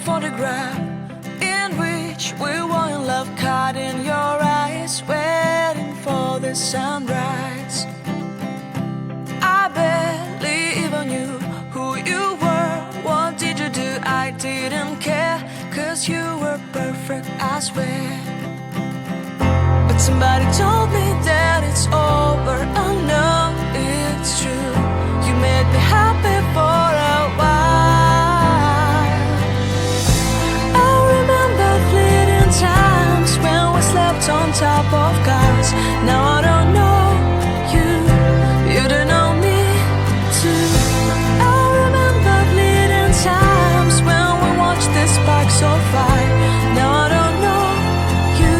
photograph in which we were in love, caught in your eyes, waiting for the sunrise. I barely even knew who you were. What did you do? I didn't care, 'cause you were perfect, I swear. But somebody told me that it's over. I know it's true. You made me happy for a while. I remember fleeting times when we slept on top of cars. Now I don't know you, you don't know me too. I remember fleeting times when we watched the sparks of fire. Now I don't know you,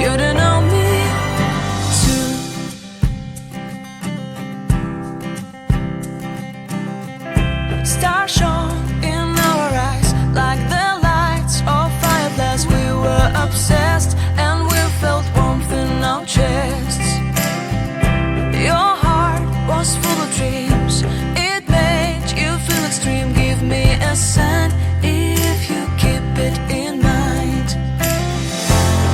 you don't know me too. Stars shone in our eyes like the lights of fireflies. We were obsessed and we felt warmth in our chests. Your heart was full of dreams. It made you feel extreme. Give me a sign if you keep it in mind.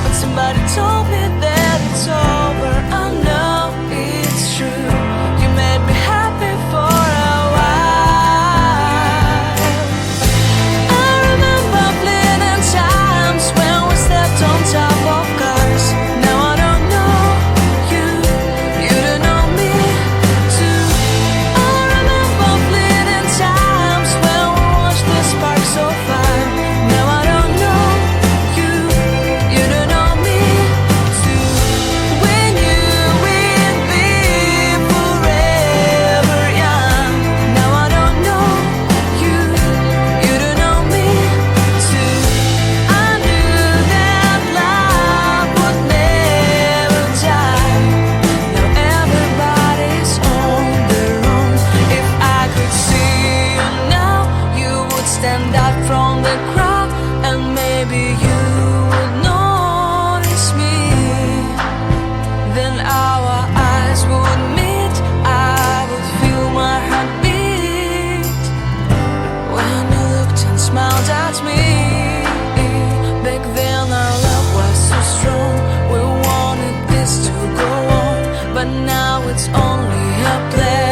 But somebody told me that it's over. I know it's true. You made me happy for a while. I remember fleeting times when we slept on top of cars. Now I don't know you, you don't know me too. I remember fleeting times when we watched the sparks of fire. Now I don't know you, you don't know me too. We knew we'd be forever young. Now I don't know you, you don't know me too. I knew that love would never die. Now everybody's on their own. If I could see you now, you would stand out from the crowd, and maybe you would notice me. Then our eyes would meet. I would feel my heart beat when you looked and smiled at me. Back then our love was so strong. We wanted this to go on, but now it's only a play.